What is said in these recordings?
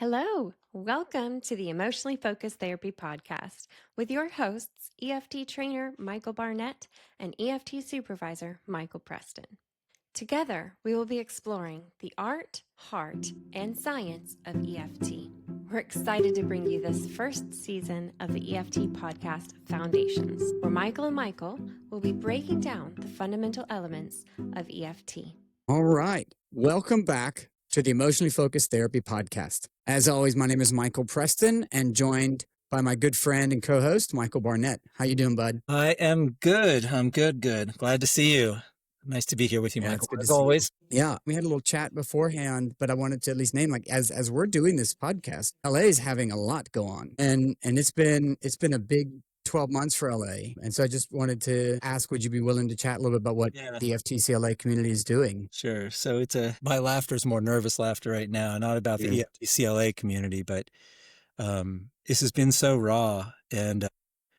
Hello, welcome to the Emotionally Focused Therapy Podcast with your hosts, EFT trainer Michael Barnett and EFT supervisor Michael Preston. Together, we will be exploring the art, heart, and science of EFT. We're excited to bring you this first season of the EFT podcast Foundations, where Michael and Michael will be breaking down the fundamental elements of EFT. All right. Welcome back to the Emotionally Focused Therapy Podcast. As always, my name is Michael Preston and joined by my good friend and co-host, Michael Barnett. How you doing, bud? I am good. I'm good. Glad to see you. Nice to be here with you, Yeah, Michael, it's good as to see you. always. Yeah, we had a little chat beforehand, but I wanted to at least name, as we're doing this podcast, LA is having a lot go on, and it's been a big 12 months for LA. And so I just wanted to ask, would you be willing to chat a little bit about what the FTCLA community is doing? Sure. So my laughter is more nervous laughter right now, not about the EFTCLA community, but this has been so raw, and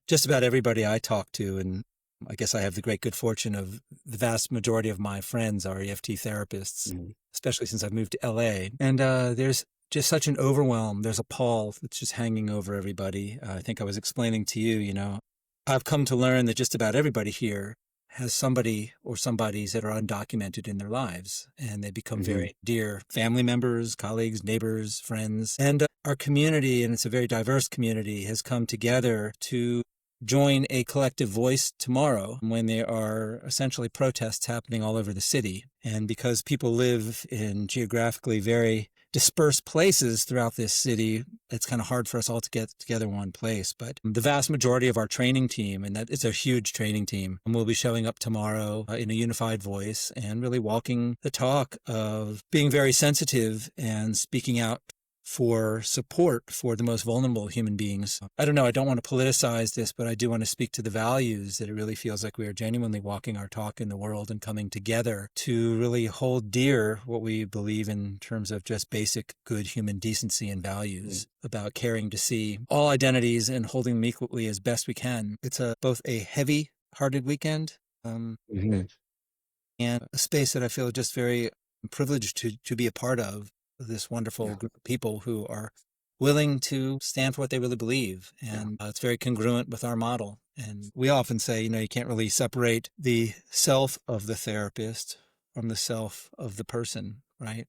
just about everybody I talk to, and I guess I have the great good fortune of the vast majority of my friends are EFT therapists, especially since I've moved to LA. And there's just such an overwhelm. There's a pall that's just hanging over everybody. I think I was explaining to you, I've come to learn that just about everybody here has somebody or somebodies that are undocumented in their lives, and they become very dear family members, colleagues, neighbors, friends. And our community, and it's a very diverse community, has come together to join a collective voice tomorrow when there are essentially protests happening all over the city. And because people live in geographically very dispersed places throughout this city, it's kind of hard for us all to get together in one place. But the vast majority of our training team, and that it's a huge training team, will be showing up tomorrow in a unified voice and really walking the talk of being very sensitive and speaking out for support for the most vulnerable human beings. I don't know, I don't want to politicize this, but I do want to speak to the values that it really feels like we are genuinely walking our talk in the world and coming together to really hold dear what we believe in terms of just basic good human decency and values about caring to see all identities and holding them equally as best we can. It's both a heavy-hearted weekend and a space that I feel just very privileged to be a part of. This wonderful group of people who are willing to stand for what they really believe. And it's very congruent with our model. And we often say, you can't really separate the self of the therapist from the self of the person, right?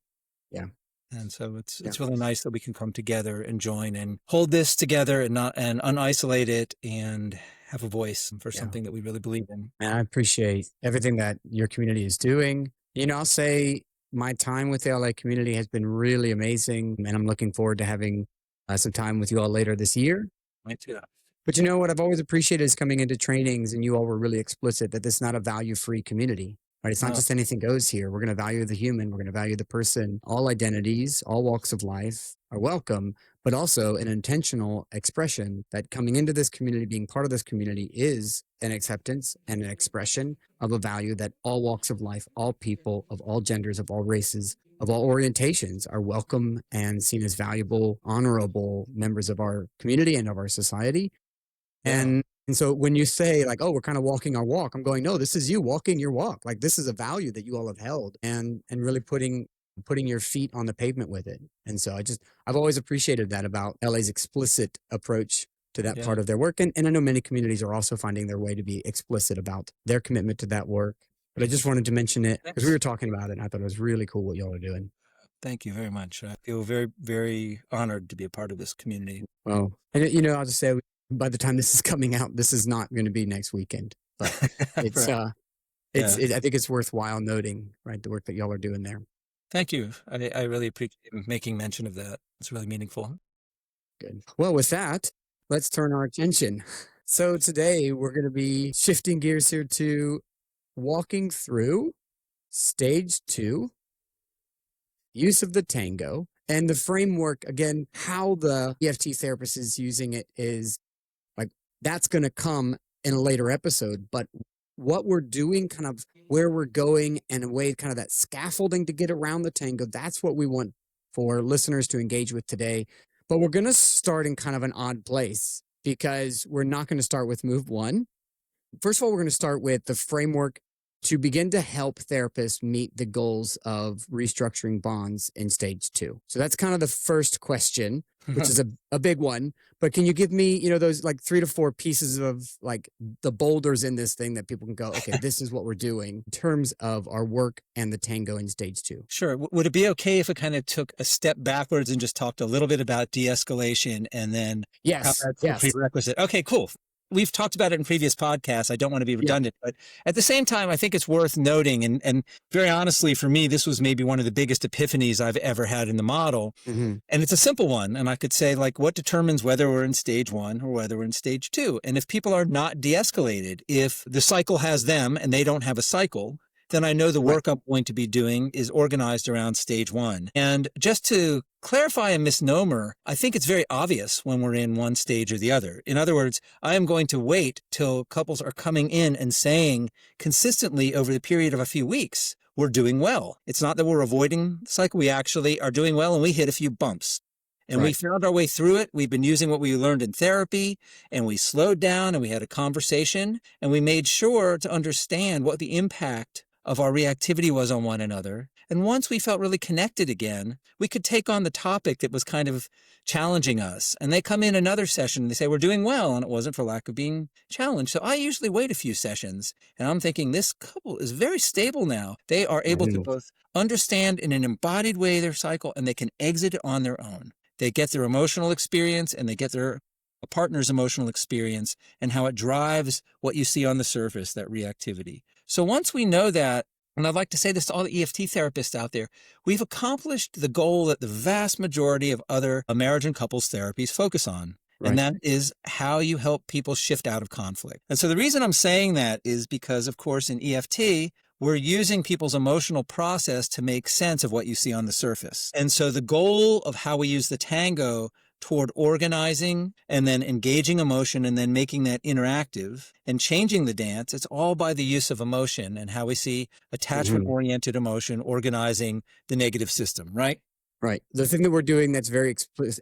Yeah. And so it's really nice that we can come together and join and hold this together and unisolate it and have a voice for something that we really believe in. And I appreciate everything that your community is doing. I'll say my time with the LA community has been really amazing, and I'm looking forward to having some time with you all later this year. Me too. But what I've always appreciated is coming into trainings, and you all were really explicit that this is not a value-free community, right? It's not just anything goes here. We're going to value the human. We're going to value the person. All identities, all walks of life are welcome, but also an intentional expression that coming into this community, being part of this community, is an acceptance and an expression of a value that all walks of life, all people of all genders, of all races, of all orientations are welcome and seen as valuable, honorable members of our community and of our society. And so when you say oh, we're kind of walking our walk, I'm going, no, this is you walking your walk. This is a value that you all have held and really putting your feet on the pavement with it. And so I've always appreciated that about LA's explicit approach to that part of their work. And I know many communities are also finding their way to be explicit about their commitment to that work. But I just wanted to mention it because we were talking about it and I thought it was really cool what y'all are doing. Thank you very much. I feel very, very honored to be a part of this community. Well, and I'll just say, by the time this is coming out, this is not going to be next weekend, but it's, I think it's worthwhile noting, right, the work that y'all are doing there. Thank you. I really appreciate making mention of that. It's really meaningful. Good. Well, with that, let's turn our attention. So today we're going to be shifting gears here to walking through stage 2, use of the Tango, and the framework, again, how the EFT therapist is using it is that's going to come in a later episode, but what we're doing, kind of where we're going, and a way kind of that scaffolding to get around the Tango, that's what we want for listeners to engage with today. But we're going to start in kind of an odd place because we're not going to start with move 1. First of all, we're going to start with the framework to begin to help therapists meet the goals of restructuring bonds in stage 2. So that's kind of the first question, which is a big one. But can you give me, those like 3 to 4 pieces of like the boulders in this thing that people can go, okay, this is what we're doing in terms of our work and the Tango in stage 2? Sure. Would it be okay if it kind of took a step backwards and just talked a little bit about de-escalation and then how that's a prerequisite? Okay, cool. We've talked about it in previous podcasts. I don't want to be redundant, but at the same time, I think it's worth noting. And very honestly, for me, this was maybe one of the biggest epiphanies I've ever had in the model. And it's a simple one. And I could say, like, what determines whether we're in stage 1 or whether we're in stage 2? And if people are not de-escalated, if the cycle has them and they don't have a cycle, then I know the work I'm going to be doing is organized around stage 1. And just to clarify a misnomer, I think it's very obvious when we're in one stage or the other. In other words, I am going to wait till couples are coming in and saying consistently over the period of a few weeks, we're doing well. It's not that we're avoiding the cycle. We actually are doing well and we hit a few bumps. And we found our way through it. We've been using what we learned in therapy, and we slowed down and we had a conversation, and we made sure to understand what the impact of our reactivity was on one another. And once we felt really connected again, we could take on the topic that was kind of challenging us. And they come in another session and they say, we're doing well. And it wasn't for lack of being challenged. So I usually wait a few sessions and I'm thinking this couple is very stable now. They are able to both understand in an embodied way their cycle and they can exit it on their own. They get their emotional experience and they get their partner's emotional experience and how it drives what you see on the surface, that reactivity. So once we know that, and I'd like to say this to all the EFT therapists out there, we've accomplished the goal that the vast majority of other marriage and couples therapies focus on. And that is how you help people shift out of conflict. And so the reason I'm saying that is because, of course, in EFT, we're using people's emotional process to make sense of what you see on the surface. And so the goal of how we use the Tango toward organizing and then engaging emotion and then making that interactive and changing the dance, it's all by the use of emotion and how we see attachment-oriented emotion organizing the negative system, right? Right. The thing that we're doing that's very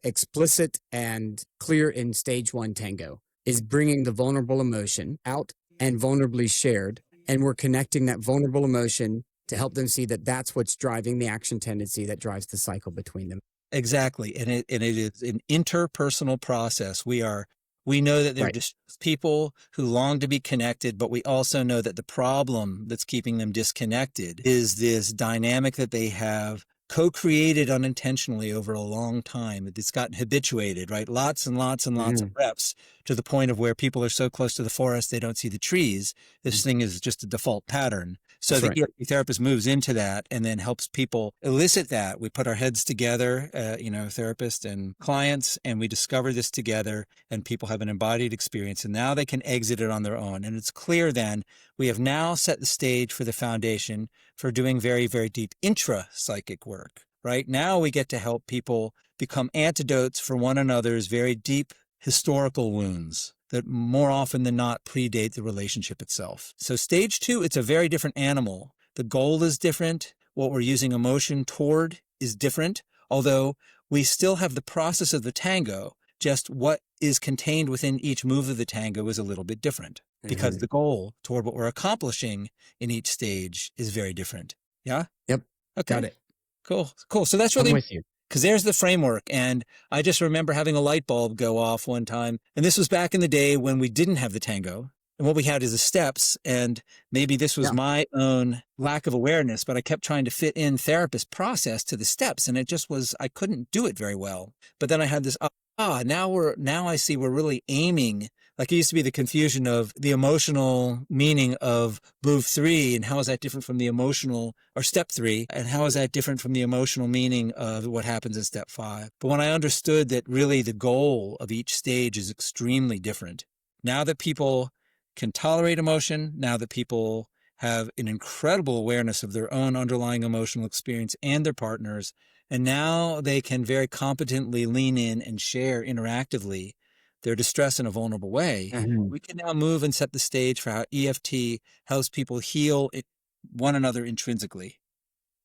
explicit and clear in stage 1 Tango is bringing the vulnerable emotion out and vulnerably shared. And we're connecting that vulnerable emotion to help them see that that's what's driving the action tendency that drives the cycle between them. Exactly. And it is an interpersonal process. We know that they're just people who long to be connected, but we also know that the problem that's keeping them disconnected is this dynamic that they have co-created unintentionally over a long time. It's gotten habituated, right? Lots and lots and lots of reps to the point of where people are so close to the forest, they don't see the trees. This thing is just a default pattern. So the EFT therapist moves into that and then helps people elicit that. We put our heads together, therapist and clients, and we discover this together and people have an embodied experience and now they can exit it on their own. And it's clear then we have now set the stage for the foundation for doing very, very deep intra-psychic work, right? Now we get to help people become antidotes for one another's very deep historical wounds that more often than not predate the relationship itself. So stage 2, it's a very different animal. The goal is different. What we're using emotion toward is different, although we still have the process of the Tango, just what is contained within each move of the Tango is a little bit different because the goal toward what we're accomplishing in each stage is very different. Yeah? Yep. Okay. Got it. Cool. So that's really... I'm with you. Because there's the framework. And I just remember having a light bulb go off one time. And this was back in the day when we didn't have the Tango. And what we had is the steps. And maybe this was my own lack of awareness, but I kept trying to fit in therapist process to the steps. And it just was, I couldn't do it very well. But then I had this, now I see we're really aiming. Like it used to be the confusion of the emotional meaning of move 3 and how is that different from the emotional or step 3 and how is that different from the emotional meaning of what happens in step 5. But when I understood that really the goal of each stage is extremely different, now that people can tolerate emotion, now that people have an incredible awareness of their own underlying emotional experience and their partners, and now they can very competently lean in and share interactively their distress in a vulnerable way, we can now move and set the stage for how EFT helps people heal one another intrinsically,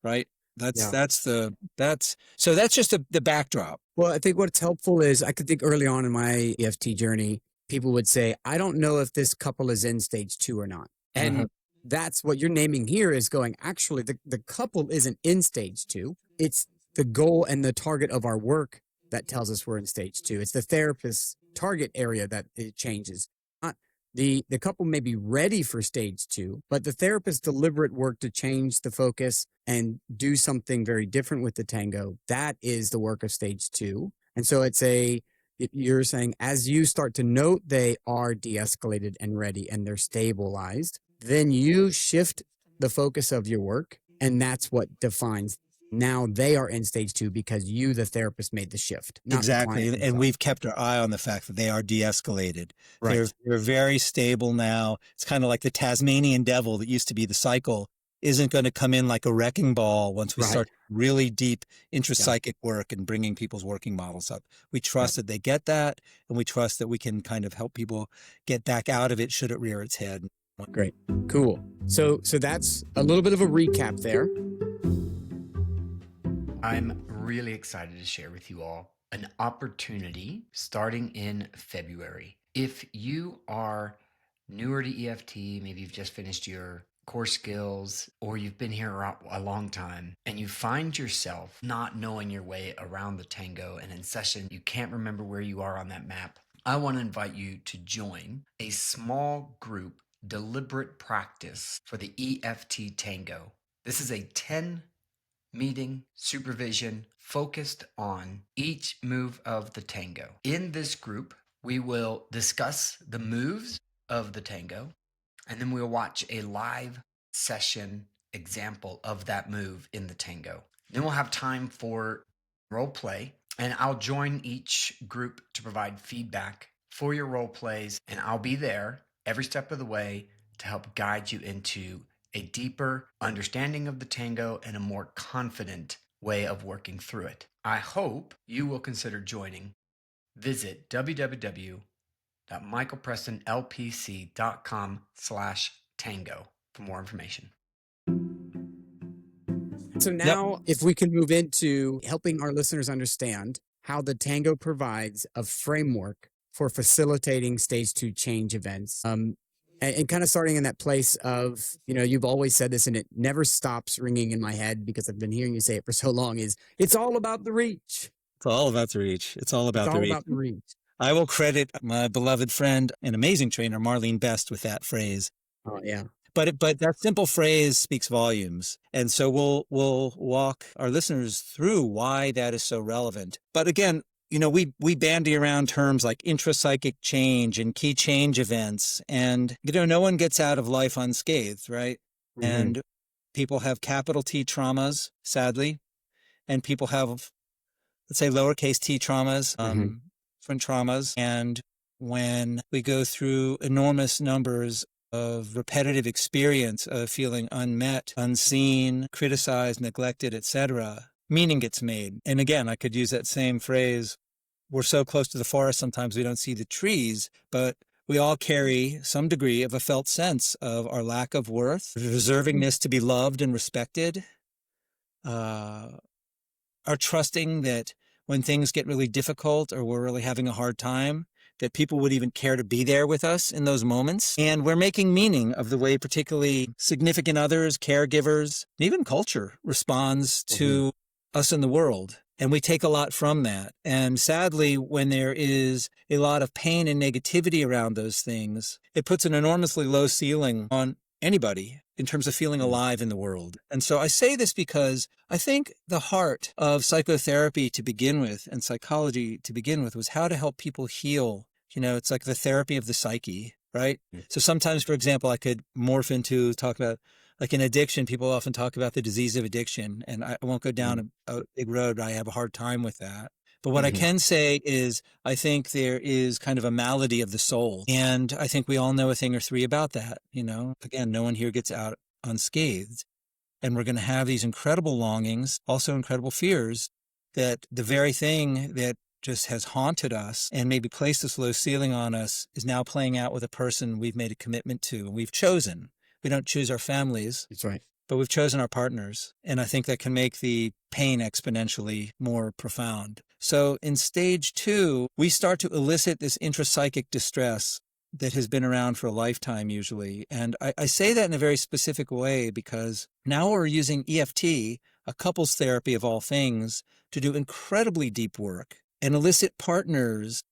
right? That's just the backdrop. Well, I think what's helpful is I could think early on in my EFT journey, people would say, I don't know if this couple is in stage 2 or not. And that's what you're naming here is going, actually, the couple isn't in stage 2. It's the goal and the target of our work that tells us we're in stage 2. It's the therapist's target area that it changes. Not the couple may be ready for stage 2, but the therapist's deliberate work to change the focus and do something very different with the tango, that is the work of stage 2. And so you're saying as you start to note they are de-escalated and ready and they're stabilized, then you shift the focus of your work, and that's what defines now they are in stage 2 because you, the therapist, made the shift, not the client Exactly. And himself. we've kept our eye on the fact that they are de-escalated. Right. They're very stable now. It's kind of like the Tasmanian devil that used to be the cycle isn't going to come in like a wrecking ball once we start really deep intrapsychic work and bringing people's working models up. We trust that they get that, and we trust that we can kind of help people get back out of it should it rear its head. Great. Cool. So that's a little bit of a recap there. I'm really excited to share with you all an opportunity starting in February. If you are newer to EFT, maybe you've just finished your core skills, or you've been here a long time and you find yourself not knowing your way around the tango, and in session you can't remember where you are on that map, I want to invite you to join a small group deliberate practice for the EFT tango. This is a 10 meeting supervision focused on each move of the tango. In this group, we will discuss the moves of the tango, and then we'll watch a live session example of that move in the tango. Then we'll have time for role play, and I'll join each group to provide feedback for your role plays, and I'll be there every step of the way to help guide you into a deeper understanding of the tango and a more confident way of working through it. I hope you will consider joining. Visit www.michaelprestonlpc.com/tango for more information. So now if we can move into helping our listeners understand how the tango provides a framework for facilitating stage 2 change events. And kind of starting in that place of, you've always said this and it never stops ringing in my head because I've been hearing you say it for so long, is it's all about the reach. It's all about the reach. It's all about It's the all reach. about the reach. I will credit my beloved friend and amazing trainer, Marlene Best, with that phrase. Oh, yeah. But that simple phrase speaks volumes. And so we'll walk our listeners through why that is so relevant. But again, we bandy around terms like intrapsychic change and key change events. And, no one gets out of life unscathed, right? Mm-hmm. And people have capital T traumas, sadly. And people have, let's say, lowercase t traumas, different traumas. And when we go through enormous numbers of repetitive experience of feeling unmet, unseen, criticized, neglected, etc., meaning gets made. And again, I could use that same phrase. We're so close to the forest, sometimes we don't see the trees, but we all carry some degree of a felt sense of our lack of worth, deservingness to be loved and respected, our trusting that when things get really difficult or we're really having a hard time, that people would even care to be there with us in those moments. And we're making meaning of the way particularly significant others, caregivers, even culture responds to us in the world. And we take a lot from that. And sadly, when there is a lot of pain and negativity around those things, it puts an enormously low ceiling on anybody in terms of feeling alive in the world. And so I say this because I think the heart of psychotherapy to begin with and psychology to begin with was how to help people heal. It's like the therapy of the psyche, right? So sometimes, for example, I could morph into talk about, like in addiction, people often talk about the disease of addiction, and I won't go down a big road, but I have a hard time with that. But what I can say is I think there is kind of a malady of the soul. And I think we all know a thing or three about that. Again, no one here gets out unscathed. And we're going to have these incredible longings, also incredible fears, that the very thing that just has haunted us and maybe placed this low ceiling on us is now playing out with a person we've made a commitment to and we've chosen. We don't choose our families. That's right. But we've chosen our partners. And I think that can make the pain exponentially more profound. So in stage 2, we start to elicit this intrapsychic distress that has been around for a lifetime usually. And I say that in a very specific way because now we're using EFT, a couples therapy of all things, to do incredibly deep work and elicit partners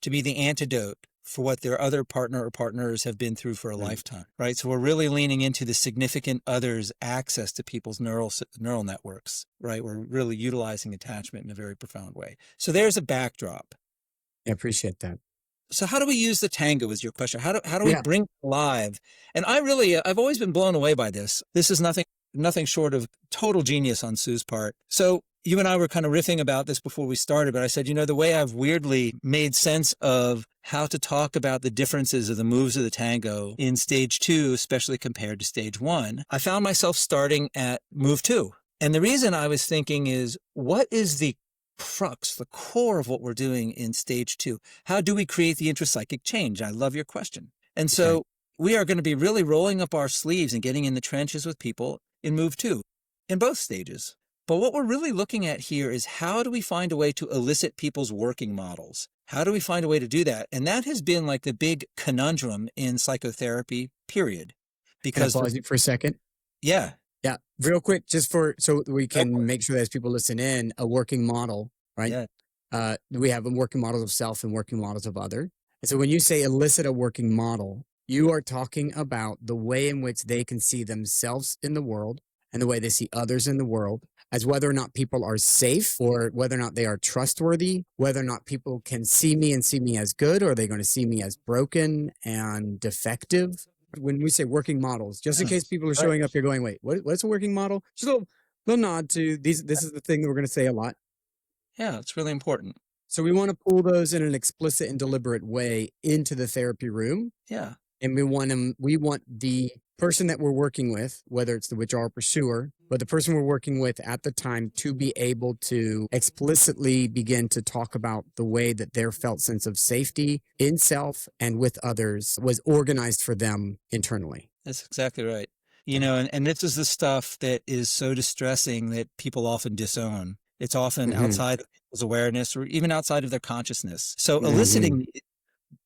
to be the antidote for what their other partner or partners have been through for a lifetime, right? So we're really leaning into the significant other's access to people's neural networks, right? We're really utilizing attachment in a very profound way. So there's a backdrop. I appreciate that. So how do we use the tango is your question. How do we Yeah. bring it alive? And I've always been blown away by this. This is nothing short of total genius on Sue's part. So you and I were kind of riffing about this before we started, but I said, the way I've weirdly made sense of how to talk about the differences of the moves of the tango in stage 2, especially compared to stage 1, I found myself starting at move 2. And the reason I was thinking is, what is the crux, the core of what we're doing in stage 2? How do we create the intrapsychic change? I love your question. And so we are going to be really rolling up our sleeves and getting in the trenches with people in move 2 in both stages. But what we're really looking at here is, how do we find a way to elicit people's working models? How do we find a way to do that? And that has been like the big conundrum in psychotherapy, period. Because can I pause you for a second? Yeah. Yeah. Real quick, just so we can make sure that as people listen in, a working model, right? Yeah. We have working models of self and working models of other. And so when you say elicit a working model, you are talking about the way in which they can see themselves in the world and the way they see others in the world, as whether or not people are safe or whether or not they are trustworthy, whether or not people can see me and see me as good, or are they going to see me as broken and defective? When we say working models, just in case people are showing up here going, wait, what's a working model? Just a little nod to these. This is the thing that we're going to say a lot. Yeah, it's really important. So we want to pull those in an explicit and deliberate way into the therapy room. Yeah. And we want the person that we're working with, whether it's the withdrawal pursuer, but the person we're working with at the time, to be able to explicitly begin to talk about the way that their felt sense of safety in self and with others was organized for them internally. That's exactly right. And this is the stuff that is so distressing that people often disown. It's often outside of people's awareness or even outside of their consciousness. So eliciting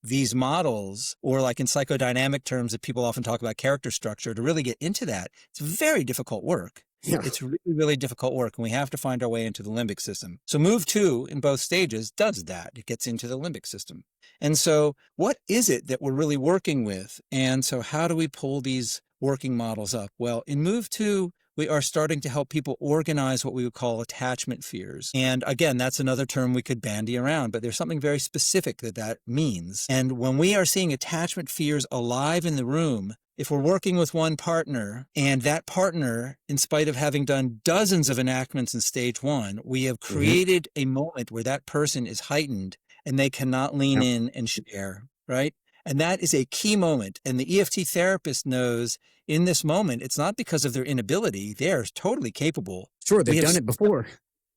these models, or like in psychodynamic terms that people often talk about character structure, to really get into that, it's very difficult work. Yeah. It's really, really difficult work, and we have to find our way into the limbic system. So move 2 in both stages does that. It gets into the limbic system. And so what is it that we're really working with? And so how do we pull these working models up? Well, in move 2, we are starting to help people organize what we would call attachment fears. And again, that's another term we could bandy around, but there's something very specific that means. And when we are seeing attachment fears alive in the room, if we're working with one partner and that partner, in spite of having done dozens of enactments in stage 1, we have created a moment where that person is heightened and they cannot lean in and share, right? And that is a key moment. And the EFT therapist knows in this moment, it's not because of their inability. They're totally capable. Sure, they've done it before.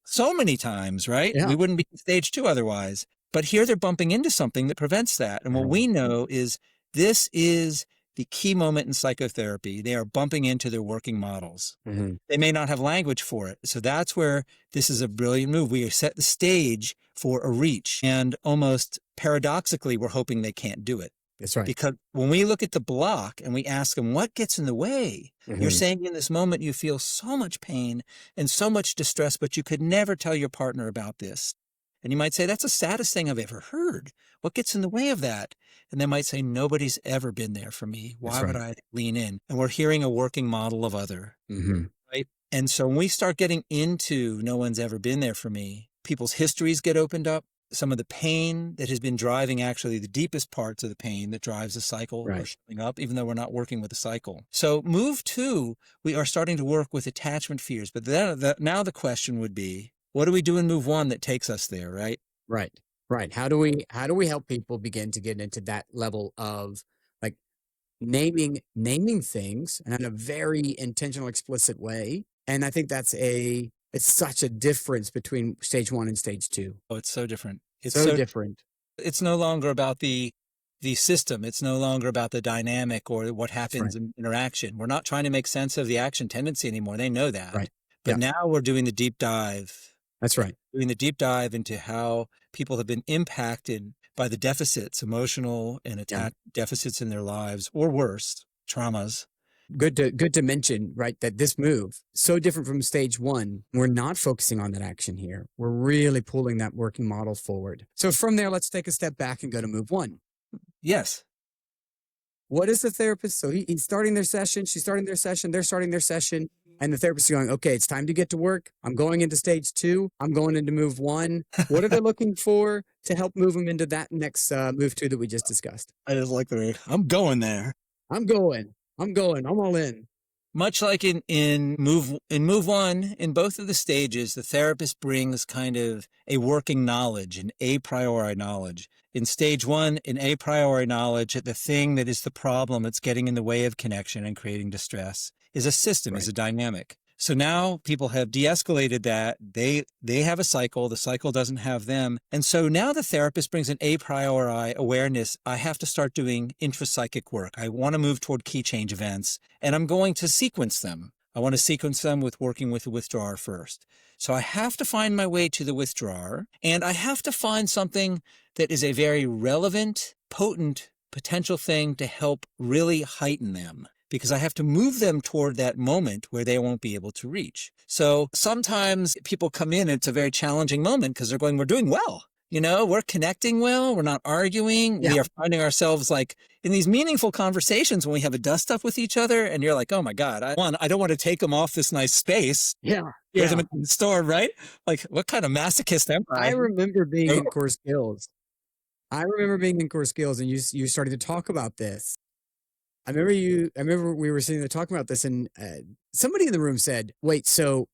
So many times, right? Yeah. We wouldn't be in stage 2 otherwise. But here they're bumping into something that prevents that. And what we know is this is the key moment in psychotherapy. They are bumping into their working models. They may not have language for it. So that's where this is a brilliant move. We set the stage for a reach. And almost paradoxically, we're hoping they can't do it. That's right. Because when we look at the block and we ask them, what gets in the way? You're saying in this moment, you feel so much pain and so much distress, but you could never tell your partner about this. And you might say, that's the saddest thing I've ever heard. What gets in the way of that? And they might say, nobody's ever been there for me. Why would I lean in? And we're hearing a working model of other, right? And so when we start getting into no one's ever been there for me, people's histories get opened up. Some of the pain that has been driving actually the deepest parts of the pain that drives the cycle are showing up, even though we're not working with the cycle. So move 2, we are starting to work with attachment fears. But then now the question would be, what do we do in move 1 that takes us there, right? Right. How do we help people begin to get into that level of like naming things in a very intentional, explicit way? And I think it's such a difference between stage 1 and stage 2. Oh, it's so different. It's so different. It's no longer about the system. It's no longer about the dynamic or what happens in interaction. We're not trying to make sense of the action tendency anymore. They know that. Right. But now we're doing the deep dive. That's right. Doing the deep dive into how people have been impacted by the deficits, emotional and attached deficits in their lives, or worse, traumas. Good to mention, right, that this move, so different from stage one. We're not focusing on that action here. We're really pulling that working model forward. So from there, let's take a step back and go to move one. Yes. What is the therapist? So he's starting their session, she's starting their session, they're starting their session, and the therapist is going, okay, it's time to get to work. I'm going into stage two. I'm going into move one. What are they looking for to help move them into that next move two that we just discussed? I just like the word. I'm going there. I'm going. I'm all in. Much like in move one, in both of the stages, the therapist brings kind of a working knowledge, an a priori knowledge. In stage one, an a priori knowledge that the thing that is the problem that's getting in the way of connection and creating distress is a system, is a dynamic. So now people have de-escalated that. They have a cycle. The cycle doesn't have them. And so now the therapist brings an a priori awareness. I have to start doing intrapsychic work. I want to move toward key change events, and I'm going to sequence them. I want to sequence them with working with the withdrawer first. So I have to find my way to the withdrawer, and I have to find something that is a very relevant, potent, potential thing to help really heighten them, because I have to move them toward that moment where they won't be able to reach. So sometimes people come in, it's a very challenging moment because they're going, we're doing well. You know, we're connecting well. We're not arguing. We are finding ourselves like in these meaningful conversations when we have a dust up with each other, and you're like, oh my God, I don't want to take them off this nice space. Them in the store, right? Like, what kind of masochist am I? I remember being in core skills. And you started to talk about this. I remember we were sitting there talking about this, and somebody in the room said, wait, so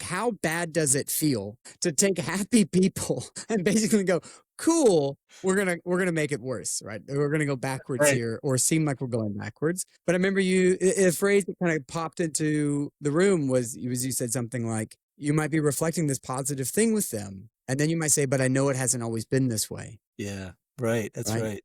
how bad does it feel to take happy people and basically go, cool, we're gonna make it worse, right? We're gonna go backwards here, or seem like we're going backwards. But I remember a phrase that kind of popped into the room was you said something like, you might be reflecting this positive thing with them, and then you might say, but I know it hasn't always been this way. Yeah, right. That's right.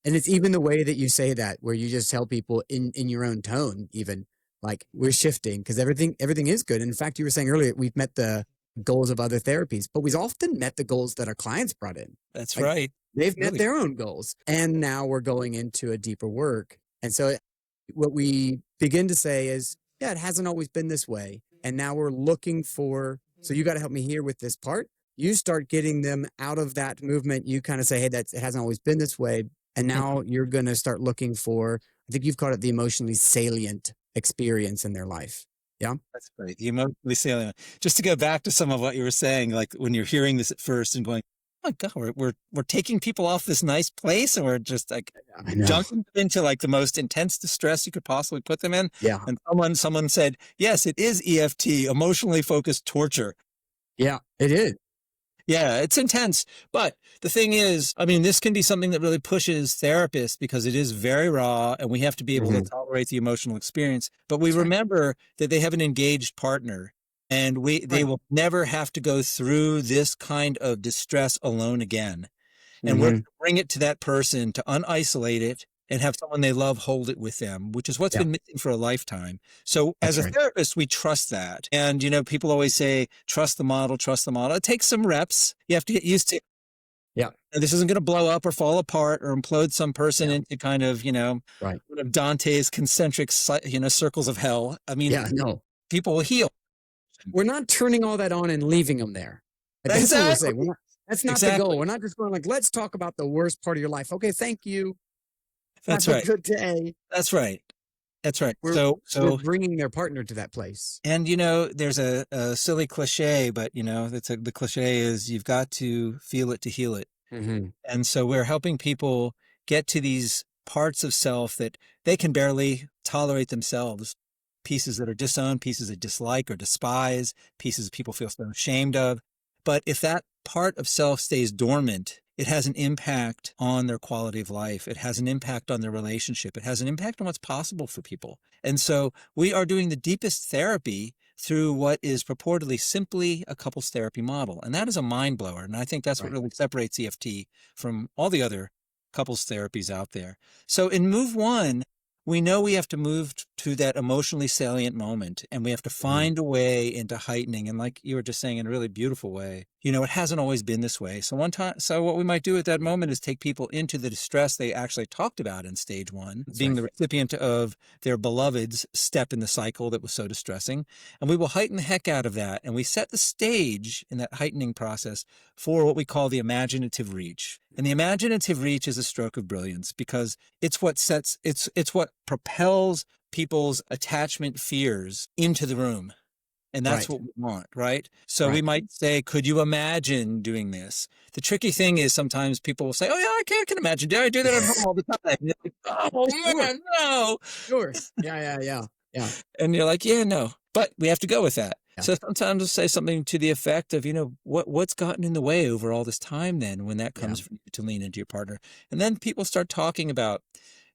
And it's even the way that you say that, where you just tell people in your own tone, even like, we're shifting because everything is good. And in fact, you were saying earlier, we've met the goals of other therapies, but we've often met the goals that our clients brought in. That's right. They've met their own goals. And now we're going into a deeper work. And so what we begin to say is, yeah, it hasn't always been this way. And now we're looking for, so you got to help me here with this part. You start getting them out of that movement. You kind of say, hey, it hasn't always been this way. And now you're going to start looking for, I think you've called it the emotionally salient experience in their life. Yeah. That's right. The emotionally salient. Just to go back to some of what you were saying, like when you're hearing this at first and going, oh my God, we're taking people off this nice place, and we're just like dunking them into like the most intense distress you could possibly put them in. Yeah. And someone said, yes, it is EFT, emotionally focused torture. Yeah, it is. Yeah, it's intense. But the thing is, I mean, this can be something that really pushes therapists because it is very raw, and we have to be able to tolerate the emotional experience. But we remember that they have an engaged partner, and they will never have to go through this kind of distress alone again. And we're going to bring it to that person to unisolate it and have someone they love hold it with them, which is what's been missing for a lifetime. So as a therapist, we trust that. And, you know, people always say, trust the model, trust the model. It takes some reps. You have to get used to it. Yeah. And this isn't going to blow up or fall apart or implode some person into kind of, you know, one of Dante's concentric, circles of hell. I mean, people will heal. We're not turning all that on and leaving them there. That's what we're saying. That's not the goal. We're not just going like, let's talk about the worst part of your life. Okay, thank you. That's Have a good day. That's right. That's right. So we're bringing their partner to that place. And, you know, there's a silly cliche, but, you know, the cliche is you've got to feel it to heal it. And so we're helping people get to these parts of self that they can barely tolerate themselves, pieces that are disowned, pieces they dislike or despise, pieces people feel so ashamed of. But if that part of self stays dormant, it has an impact on their quality of life. It has an impact on their relationship. It has an impact on what's possible for people. And so we are doing the deepest therapy through what is purportedly simply a couples therapy model. And that is a mind blower. And I think that's what really separates EFT from all the other couples therapies out there. So in move one, we know we have to move to that emotionally salient moment, and we have to find a way into heightening. And like you were just saying, in a really beautiful way, you know, it hasn't always been this way. So what we might do at that moment is take people into the distress they actually talked about in stage one, being the recipient of their beloved's step in the cycle that was so distressing. And we will heighten the heck out of that. And we set the stage in that heightening process for what we call the imaginative reach. And the imaginative reach is a stroke of brilliance, because it's what propels people's attachment fears into the room. And that's what we want, right? So we might say, could you imagine doing this? The tricky thing is sometimes people will say, oh yeah, I can imagine. I do that at home all the time. And you're like, oh man, no. Sure. Yeah. And you're like, yeah, no. But we have to go with that. Yeah. So sometimes we'll say something to the effect of, you know, what's gotten in the way over all this time then, when that comes for you to lean into your partner. And then people start talking about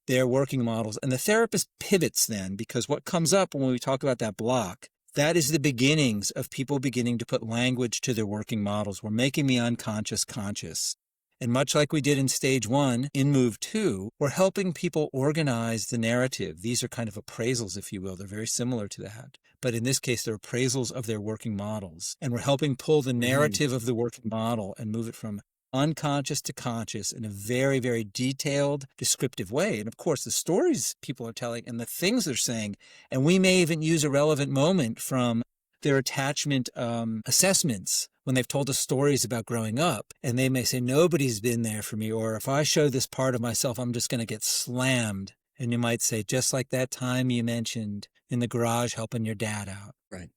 their working models, and the therapist pivots then, because what comes up when we talk about that block, that is the beginnings of people beginning to put language to their working models. We're making the unconscious conscious. And much like we did in stage one, in move two, we're helping people organize the narrative. These are kind of appraisals, if you will. They're very similar to that. But in this case, they're appraisals of their working models. And we're helping pull the narrative of the working model and move it from unconscious to conscious in a very, very detailed, descriptive way. And of course, the stories people are telling and the things they're saying, and we may even use a relevant moment from their attachment assessments when they've told us stories about growing up. And they may say, nobody's been there for me, or if I show this part of myself, I'm just going to get slammed. And you might say, just like that time you mentioned in the garage helping your dad out. Right.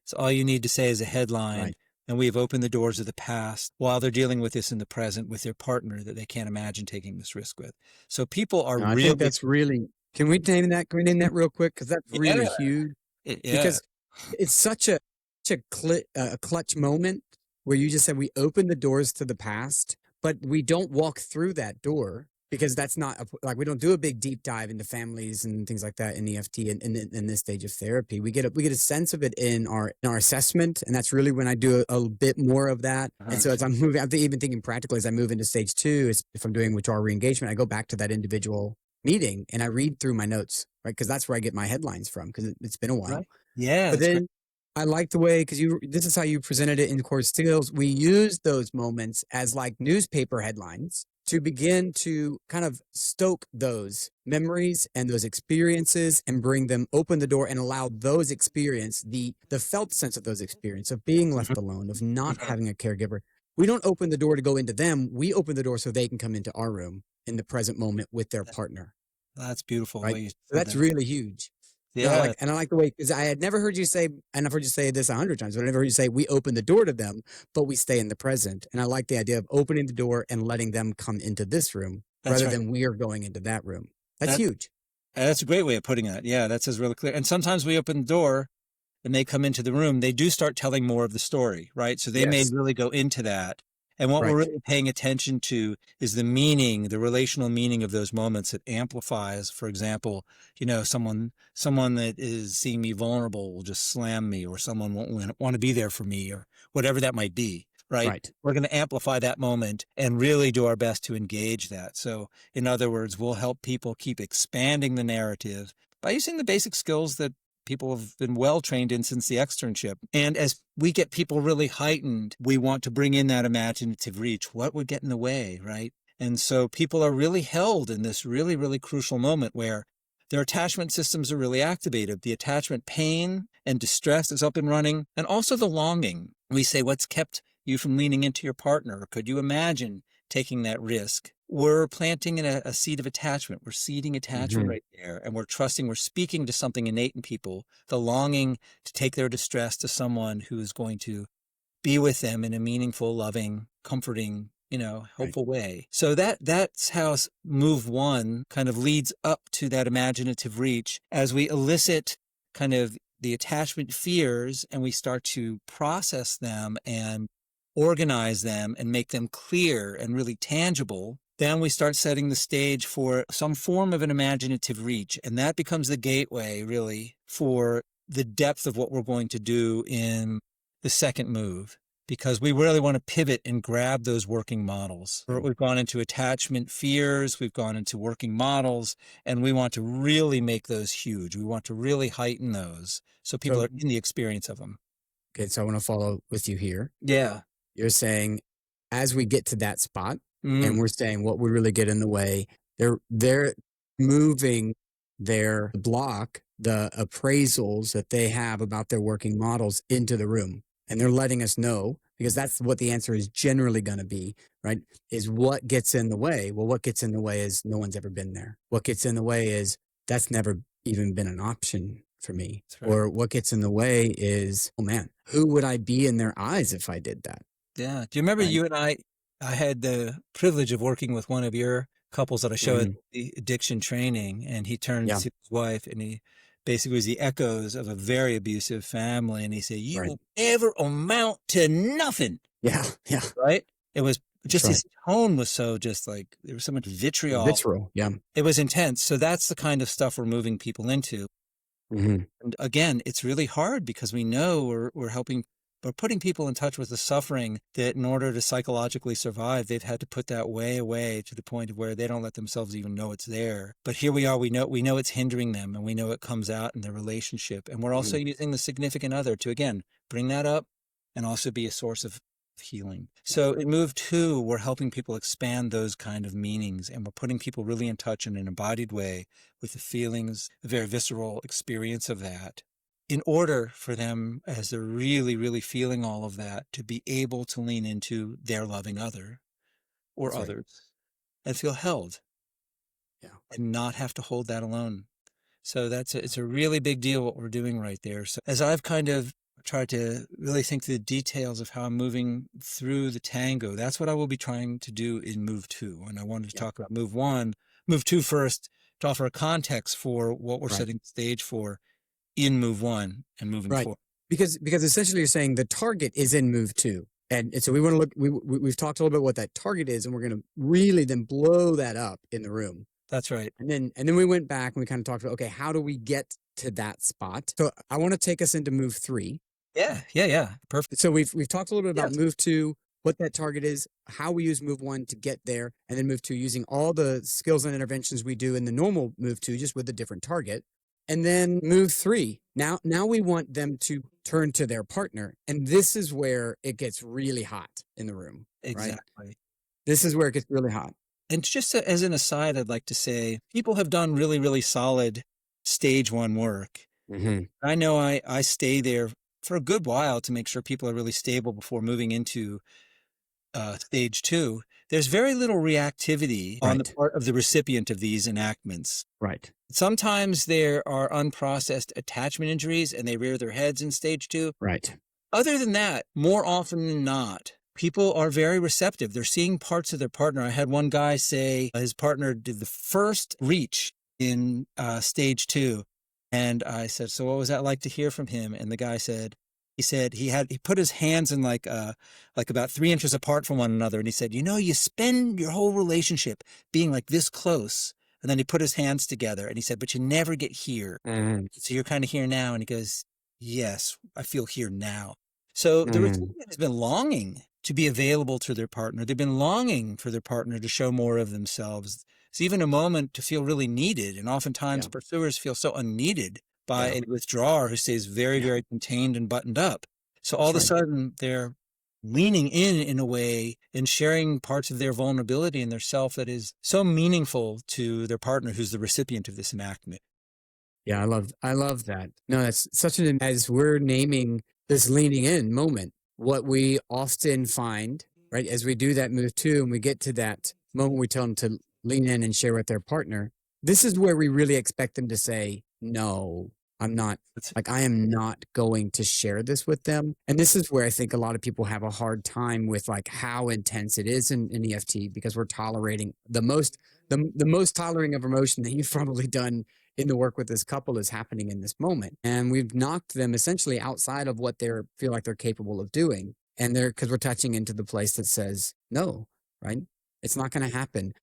So all you need to say is a headline. Right. And we have opened the doors of the past while they're dealing with this in the present with their partner that they can't imagine taking this risk with. So people are I think that's really, can we name that real quick? Because that's really huge. Because it's such a clutch moment where you just said we open the doors to the past, but we don't walk through that door, because that's not like, we don't do a big deep dive into families and things like that in EFT and in this stage of therapy. We get a sense of it in our assessment, and that's really when I do a bit more of that. And so as I'm moving, I'm even thinking practically as I move into stage two, if I'm doing withdrawal re-engagement, I go back to that individual meeting and I read through my notes, right? Because that's where I get my headlines from, because it's been a while. Right. Yeah. But then I like the way, because this is how you presented it in Core Skills. We use those moments as like newspaper headlines to begin to kind of stoke those memories and those experiences and open the door and allow those experience, the felt sense of those experiences of being left alone, of not having a caregiver. We don't open the door to go into them. We open the door so they can come into our room in the present moment with their partner. That's beautiful. Right? So that's really huge. Yeah. And I like the way, because I had never heard you say, and I've heard you say this 100 times, but I never heard you say we open the door to them, but we stay in the present. And I like the idea of opening the door and letting them come into this room rather than we are going into that room. That's huge. That's a great way of putting it. Yeah, that says really clear. And sometimes we open the door and they come into the room, they do start telling more of the story, right? So they may really go into that. And what we're really paying attention to is the meaning, the relational meaning of those moments that amplifies. For example, you know, someone that is seeing me vulnerable will just slam me, or someone won't want to be there for me, or whatever that might be, right? We're going to amplify that moment and really do our best to engage that. So in other words, we'll help people keep expanding the narrative by using the basic skills that people have been well trained in since the externship. And as we get people really heightened, we want to bring in that imaginative reach. What would get in the way, right? And so people are really held in this really, really crucial moment where their attachment systems are really activated. The attachment pain and distress is up and running, and also the longing. We say, what's kept you from leaning into your partner? Could you imagine taking that risk? We're planting in a seed of attachment. We're seeding attachment right there. And we're trusting, we're speaking to something innate in people, the longing to take their distress to someone who is going to be with them in a meaningful, loving, comforting, you know, helpful way. So that's how move one kind of leads up to that imaginative reach as we elicit kind of the attachment fears and we start to process them and organize them and make them clear and really tangible. Then we start setting the stage for some form of an imaginative reach. And that becomes the gateway, really, for the depth of what we're going to do in the second move. because we really want to pivot and grab those working models. We've gone into attachment fears, we've gone into working models, and we want to really make those huge. We want to really heighten those so people are in the experience of them. Okay, so I want to follow with you here. Yeah. You're saying as we get to that spot, and we're saying what would really get in the way, they're moving their block, the appraisals that they have about their working models into the room. And they're letting us know, because that's what the answer is generally going to be, right? Is what gets in the way. Well, what gets in the way is no one's ever been there. What gets in the way is that's never even been an option for me. Right. Or what gets in the way is, oh man, who would I be in their eyes if I did that? Yeah. Do you remember you and I had the privilege of working with one of your couples that I show at the addiction training, and he turned to his wife and he basically was the echoes of a very abusive family. And he said, you will never amount to nothing. Yeah. Yeah. Right. It was just his tone was so just like there was so much vitriol. Vitriol. Yeah. It was intense. So that's the kind of stuff we're moving people into. And again, it's really hard because we know we're putting people in touch with the suffering that in order to psychologically survive, they've had to put that way away to the point of where they don't let themselves even know it's there. But here we are, we know it's hindering them, and we know it comes out in their relationship. And we're also using the significant other to, again, bring that up and also be a source of healing. So in move 2, we're helping people expand those kind of meanings, and we're putting people really in touch in an embodied way with the feelings, a very visceral experience of that, in order for them, as they're really, really feeling all of that, to be able to lean into their loving other or others and feel held and not have to hold that alone. So it's a really big deal what we're doing right there. So as I've kind of tried to really think through the details of how I'm moving through the tango, that's what I will be trying to do in move 2. And I wanted to talk about move 2 first, to offer a context for what we're setting the stage for in move 1 and moving forward. Because essentially you're saying the target is in move 2. And so we want to look, we've talked a little bit what that target is, and we're going to really then blow that up in the room. That's right. And then we went back and we kind of talked about, okay, how do we get to that spot? So I want to take us into move 3. Yeah. Perfect. So we've talked a little bit about move 2, what that target is, how we use move 1 to get there, and then move 2 using all the skills and interventions we do in the normal move 2, just with a different target. And then move 3. Now we want them to turn to their partner. And this is where it gets really hot in the room. Exactly. Right? This is where it gets really hot. And just as an aside, I'd like to say people have done really, really solid stage 1 work. I know I stay there for a good while to make sure people are really stable before moving into stage 2. There's very little reactivity on the part of the recipient of these enactments. Right. Sometimes there are unprocessed attachment injuries and they rear their heads in stage 2. Right. Other than that, more often than not, people are very receptive. They're seeing parts of their partner. I had one guy say his partner did the first reach in stage 2. And I said, so what was that like to hear from him? And the guy said, he put his hands in like about 3 inches apart from one another. And he said, you spend your whole relationship being like this close. And then he put his hands together and he said, but you never get here. So you're kind of here now. And he goes, yes, I feel here now. So the recipient has been longing to be available to their partner. They've been longing for their partner to show more of themselves. It's even a moment to feel really needed. And oftentimes pursuers feel so unneeded by a withdrawer who stays very, very contained and buttoned up. So all of a sudden they're leaning in a way and sharing parts of their vulnerability and their self that is so meaningful to their partner who's the recipient of this enactment. Yeah, I love that. No, that's such as we're naming this leaning in moment, what we often find, right, as we do that move 2 and we get to that moment we tell them to lean in and share with their partner, this is where we really expect them to say, no, I'm not, I am not going to share this with them. And this is where I think a lot of people have a hard time with how intense it is in EFT, because we're tolerating the most tolerating of emotion that you've probably done in the work with this couple is happening in this moment. And we've knocked them essentially outside of what they feel like they're capable of doing. And because we're touching into the place that says, no, right? It's not going to happen.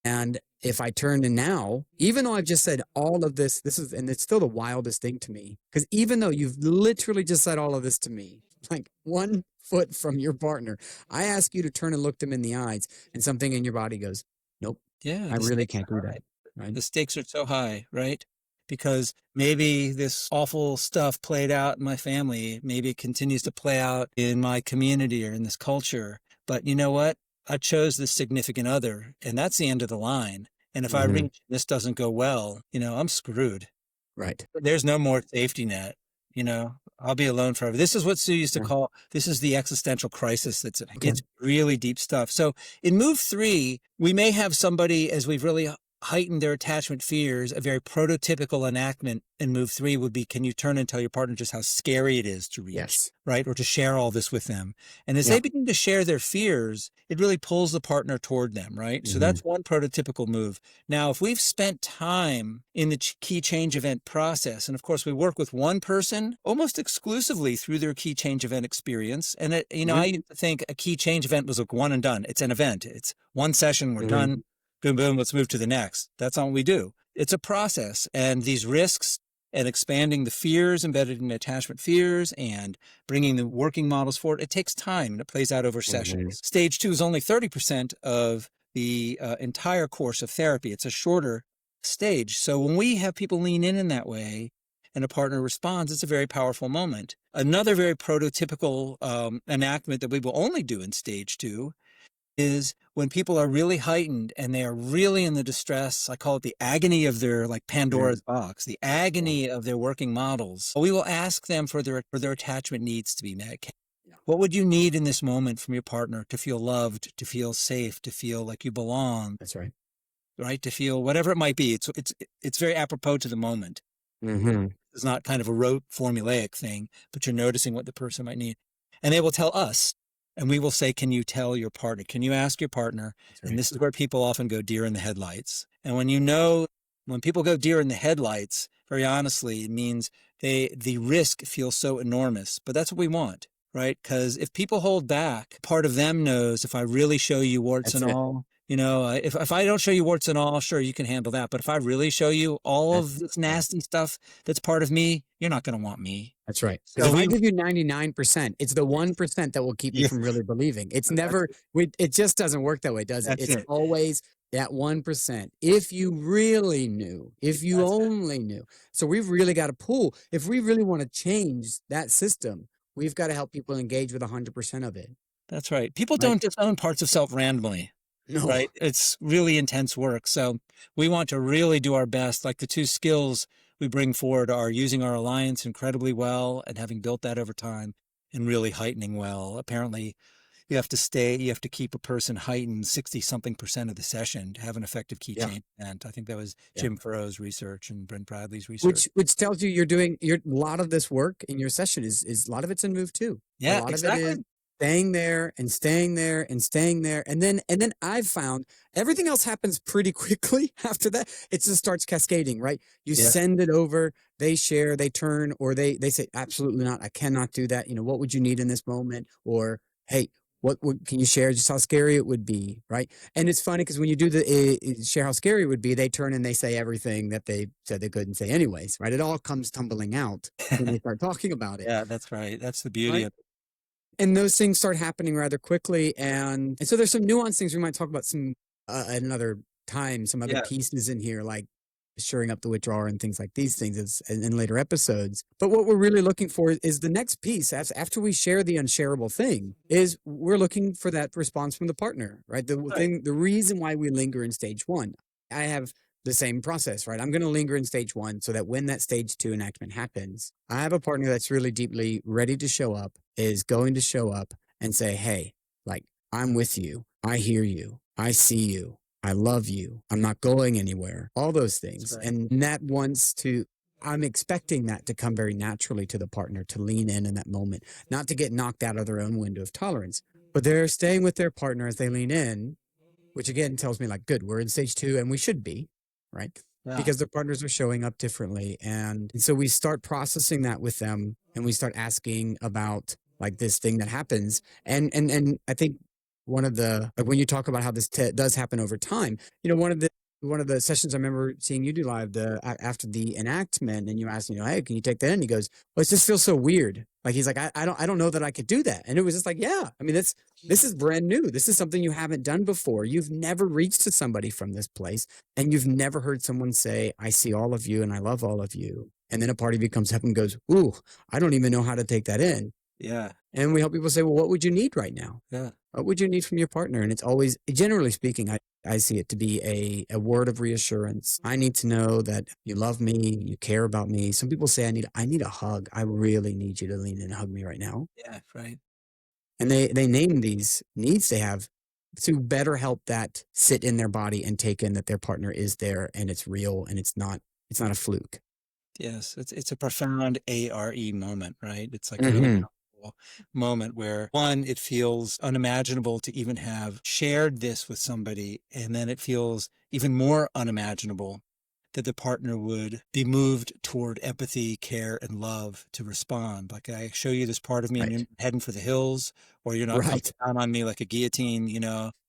And if I turn to now, even though I've just said all of this and it's still the wildest thing to me, because even though you've literally just said all of this to me, like 1 foot from your partner. I ask you to turn and look them in the eyes, and something in your body goes, nope, Yeah, I the really stakes can't are do that. high. Right? The stakes are so high, right? Because maybe this awful stuff played out in my family. Maybe it continues to play out in my community or in this culture. But you know what? I chose this significant other, and that's the end of the line. And if I reach this doesn't go well, I'm screwed. Right. There's no more safety net. I'll be alone forever. This is what Sue used to call, this is the existential crisis. It's really deep stuff. So in move 3, we may have somebody, as we've really heightened their attachment fears, a very prototypical enactment in move 3 would be, can you turn and tell your partner just how scary it is to reach? Yes. Right? Or to share all this with them. And as they begin to share their fears, it really pulls the partner toward them, right? So that's one prototypical move. Now, if we've spent time in the key change event process, and of course we work with one person almost exclusively through their key change event experience. And I used to think a key change event was like one and done. It's an event. It's one session. We're done. Boom, boom. Let's move to the next. That's not what we do. It's a process, and these risks and expanding the fears embedded in attachment fears and bringing the working models forward, it takes time, and it plays out over sessions. Stage 2 is only 30% of the entire course of therapy. It's a shorter stage. So when we have people lean in that way and a partner responds, it's a very powerful moment. Another very prototypical enactment that we will only do in stage 2 is when people are really heightened and they are really in the distress. I call it the agony of their, like Pandora's box, the agony of their working models. We will ask them for their attachment needs to be met. What would you need in this moment from your partner to feel loved, to feel safe, to feel like you belong? That's right. Right? To feel whatever it might be. It's very apropos to the moment. It's not kind of a rote formulaic thing, but you're noticing what the person might need. And they will tell us, and we will say, can you tell your partner? Can you ask your partner? Right. And this is where people often go deer in the headlights. And when people go deer in the headlights, very honestly, it means the risk feels so enormous, but that's what we want, right? Because if people hold back, part of them knows, if I really show you warts and all, if I don't show you warts and all, sure, you can handle that. But if I really show you all of this nasty stuff that's part of me, you're not going to want me. That's right. So if I give you 99%, it's the 1% that will keep me from really believing. It's never, it just doesn't work that way, does it? It's always that 1%. If you really knew, if you only knew. So we've really got to pull. If we really want to change that system, we've got to help people engage with 100% of it. That's right. People don't disown parts of self randomly. No. Right. It's really intense work. So we want to really do our best. Like the 2 skills we bring forward are using our alliance incredibly well and having built that over time and really heightening well. Apparently you have to keep a person heightened 60-something% of the session to have an effective key change event. I think that was Jim Farrow's research and Brent Bradley's research. Which tells you you're doing a lot of this work in your session is a lot of it's in move 2. Yeah, a lot exactly. of it is staying there and staying there and staying there. And then I've found everything else happens pretty quickly after that. It just starts cascading, right? You send it over, they share, they turn, or they say, absolutely not. I cannot do that. What would you need in this moment? Or, hey, can you share just how scary it would be, right? And it's funny because when you do share how scary it would be, they turn and they say everything that they said they couldn't say anyways, right? It all comes tumbling out when they start talking about it. Yeah, that's right. That's the beauty of it. And those things start happening rather quickly. And so there's some nuanced things we might talk about some at another time, some other pieces in here, like shoring up the withdrawer and things like these things in later episodes. But what we're really looking for is the next piece. After we share the unshareable thing, is we're looking for that response from the partner, right? The reason why we linger in stage 1. I have the same process, right? I'm going to linger in stage 1 so that when that stage 2 enactment happens, I have a partner that's really deeply ready to show up, is going to show up and say, hey, like, I'm with you. I hear you. I see you. I love you. I'm not going anywhere. All those things. Right. And that I'm expecting that to come very naturally to the partner, to lean in that moment, not to get knocked out of their own window of tolerance, but they're staying with their partner as they lean in, which again tells me like, good, we're in stage 2 and we should be, right? Yeah. Because their partners are showing up differently. And so we start processing that with them and we start asking about like this thing that happens. And I think one of the, like when you talk about how this does happen over time, one of the one of the sessions I remember seeing you do live after the enactment, and you asked, hey, can you take that in? He goes, well, it just feels so weird. Like, he's like, I don't know that I could do that. And it was just like, yeah, I mean, this is brand new. This is something you haven't done before. You've never reached to somebody from this place, and you've never heard someone say, I see all of you and I love all of you. And then a part of you comes up and goes, ooh, I don't even know how to take that in. Yeah. And we help people say, well, what would you need right now? Yeah. What would you need from your partner? And it's always, generally speaking, I see it to be a word of reassurance. I need to know that you love me, you care about me. Some people say, I need a hug. I really need you to lean in and hug me right now. Yeah, right. And they name these needs they have to better help that sit in their body and take in that their partner is there and it's real and it's not a fluke. Yes, it's a profound ARE moment, right? It's like really Mhm. powerful moment where, one, it feels unimaginable to even have shared this with somebody, and then it feels even more unimaginable that the partner would be moved toward empathy, care, and love to respond. Like, I show you this part of me and you're Right. heading for the hills, or you're not coming Right. down on me like a guillotine,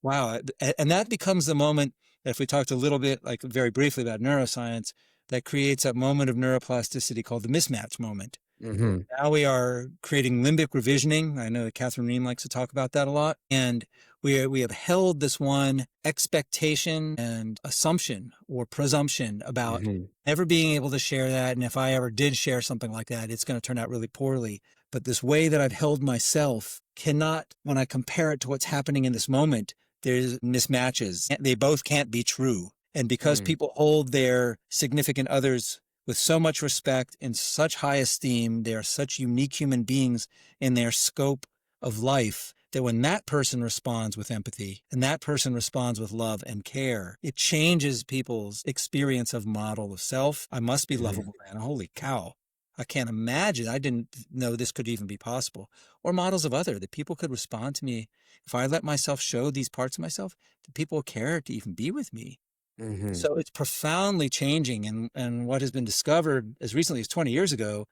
Wow. And that becomes the moment that, if we talked a little bit, like very briefly, about neuroscience, that creates a moment of neuroplasticity called the mismatch moment. Mhm. Now we are creating limbic revisioning. I know that Catherine Ream likes to talk about that a lot. And we have held this one expectation and assumption or presumption about Mhm. never being able to share that. And if I ever did share something like that, it's going to turn out really poorly. But this way that I've held myself cannot, when I compare it to what's happening in this moment, there's mismatches. They both can't be true. And because Mm. people hold their significant others with so much respect and such high esteem, they are such unique human beings in their scope of life, that when that person responds with empathy and that person responds with love and care, it changes people's experience of model of self. I must be Mhm. lovable, man. Holy cow. I can't imagine. I didn't know this could even be possible. Or models of other, that people could respond to me. If I let myself show these parts of myself, that people care to even be with me. Mhm. So it's profoundly changing. And what has been discovered as recently as 20 years ago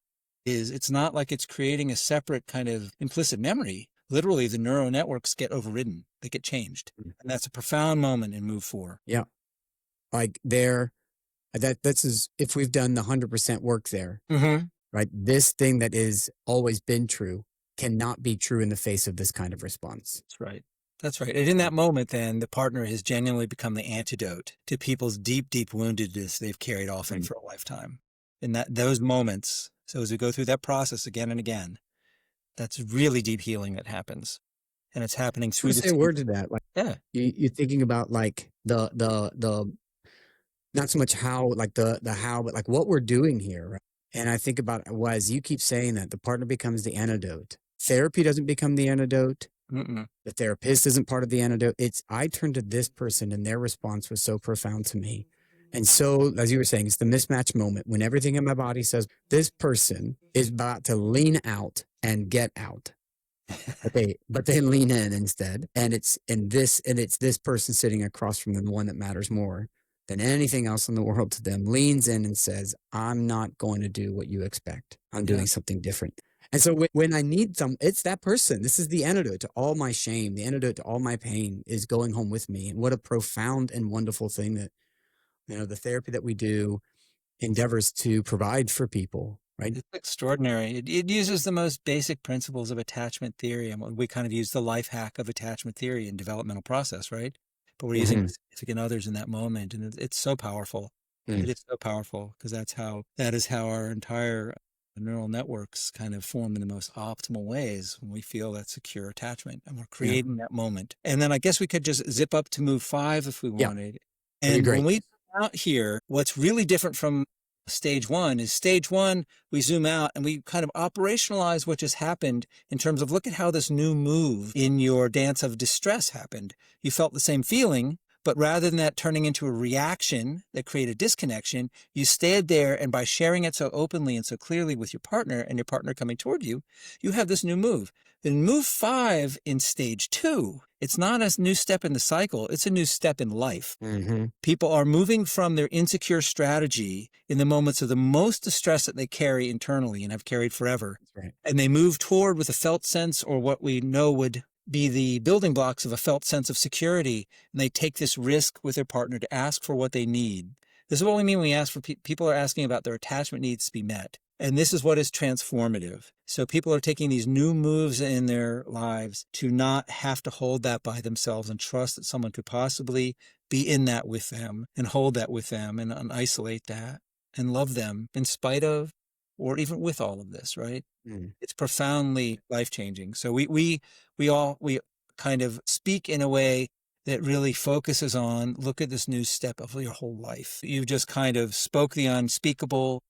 is it's not like it's creating a separate kind of implicit memory. Literally, the neural networks get overridden. They get changed. And that's a profound moment in move 4. Yeah. Like that's if we've done the 100% work there, Mm-hmm. right? This thing that is always been true cannot be true in the face of this kind of response. That's right. That's right. And in that moment, then, the partner has genuinely become the antidote to people's deep, deep woundedness they've carried often Right. for a lifetime. And those moments, so as we go through that process again and again, that's really deep healing that happens. And it's happening Just through want to the say a word to that. Like, Yeah. you're thinking about like the not so much how, like the how, but like what we're doing here. Right? And I think about, well, as you keep saying that, the partner becomes the antidote. Therapy doesn't become the antidote. Mm-mm. The therapist isn't part of the antidote. It's, I turned to this person and their response was so profound to me. And so, as you were saying, it's the mismatch moment when everything in my body says this person is about to lean out and get out. But they lean in instead. And it's this person sitting across from them, the one that matters more than anything else in the world to them, leans in and says, I'm not going to do what you expect. I'm Yeah. doing something different. And so when I need it's that person. This is the antidote to all my shame. The antidote to all my pain is going home with me. And what a profound and wonderful thing that, the therapy that we do endeavors to provide for people, right? It's extraordinary. It uses the most basic principles of attachment theory. And we kind of use the life hack of attachment theory in developmental process, right? But we're using Mm-hmm. significant others in that moment. And it's so powerful. It is so powerful because that is how our entire neural networks kind of form in the most optimal ways when we feel that secure attachment and we're Yeah. creating that moment. And then I guess we could just zip up to move 5 if we Yeah. wanted. That'd be And when great. we come out here, what's really different from stage 1 is stage 1, we zoom out and we kind of operationalize what just happened in terms of, look at how this new move in your dance of distress happened. You felt the same feeling, but rather than that turning into a reaction that created disconnection, you stayed there, and by sharing it so openly and so clearly with your partner and your partner coming toward you, you have this new move. Then move 5 in stage 2, it's not a new step in the cycle, it's a new step in life. Mm-hmm. People are moving from their insecure strategy in the moments of the most distress that they carry internally and have carried forever. That's right. And they move toward with a felt sense, or what we know would be the building blocks of a felt sense of security, and they take this risk with their partner to ask for what they need. This is what we mean when we ask for people are asking about their attachment needs to be met. And this is what is transformative. So people are taking these new moves in their lives to not have to hold that by themselves and trust that someone could possibly be in that with them and hold that with them and isolate that and love them in spite of or even with all of this, right? It's profoundly life-changing. So we kind of speak in a way that really focuses on, look at this new step of your whole life. You just kind of spoke the unspeakable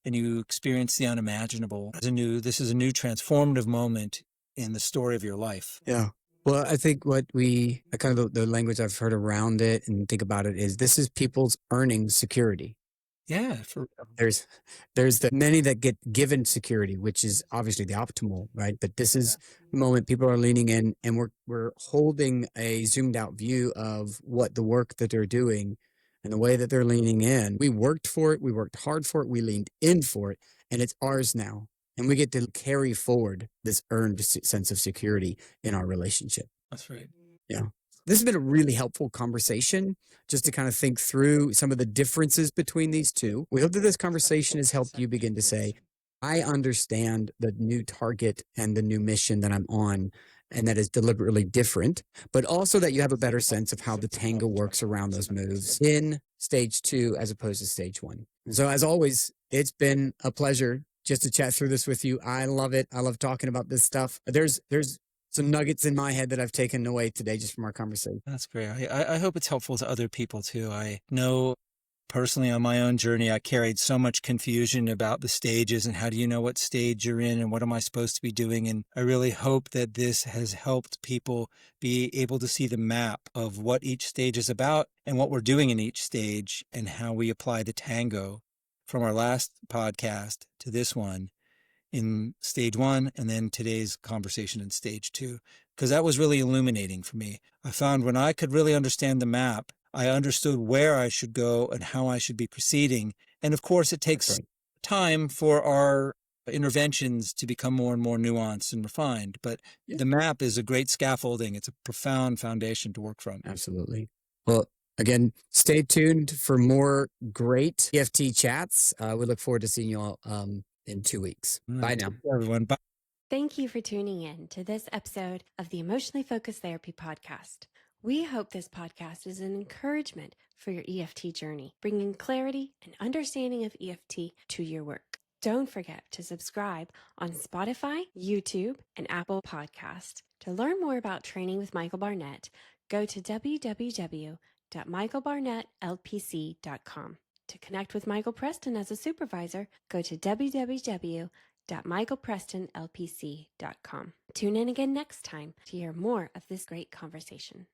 and you experienced the unimaginable. This is a new transformative moment in the story of your life. Yeah. Well, I think the language I've heard around it and think about it is this is people's earning security. Yeah. There's the many that get given security, which is obviously the optimal, right? But this is the moment people are leaning in, and we're holding a zoomed out view of what the work that they're doing and the way that they're leaning in. We worked for it, we worked hard for it, we leaned in for it, and it's ours now. And we get to carry forward this earned sense of security in our relationship. That's right. Yeah. This has been a really helpful conversation just to kind of think through some of the differences between these two. We hope that this conversation has helped you begin to say, I understand the new target and the new mission that I'm on, and that is deliberately different, but also that you have a better sense of how the tango works around those moves in stage 2 as opposed to stage 1. So as always, it's been a pleasure just to chat through this with you. I love it. I love talking about this stuff. There's some nuggets in my head that I've taken away today just from our conversation. That's great. I hope it's helpful to other people too. I know personally on my own journey, I carried so much confusion about the stages and how do you know what stage you're in and what am I supposed to be doing? And I really hope that this has helped people be able to see the map of what each stage is about and what we're doing in each stage and how we apply the tango from our last podcast to this one in stage 1 and then today's conversation in stage 2, because that was really illuminating for me. I found when I could really understand the map, I understood where I should go and how I should be proceeding. And of course, it takes time for our interventions to become more and more nuanced and refined. But the map is a great scaffolding. It's a profound foundation to work from. Absolutely. Well, again, stay tuned for more great EFT chats. We look forward to seeing you all in 2 weeks. Bye now. Everyone. Bye. Thank you for tuning in to this episode of the Emotionally Focused Therapy Podcast. We hope this podcast is an encouragement for your EFT journey, bringing clarity and understanding of EFT to your work. Don't forget to subscribe on Spotify, YouTube, and Apple Podcast. To learn more about training with Michael Barnett, go to www.michaelbarnettlpc.com. To connect with Michael Preston as a supervisor, go to www.michaelprestonlpc.com. Tune in again next time to hear more of this great conversation.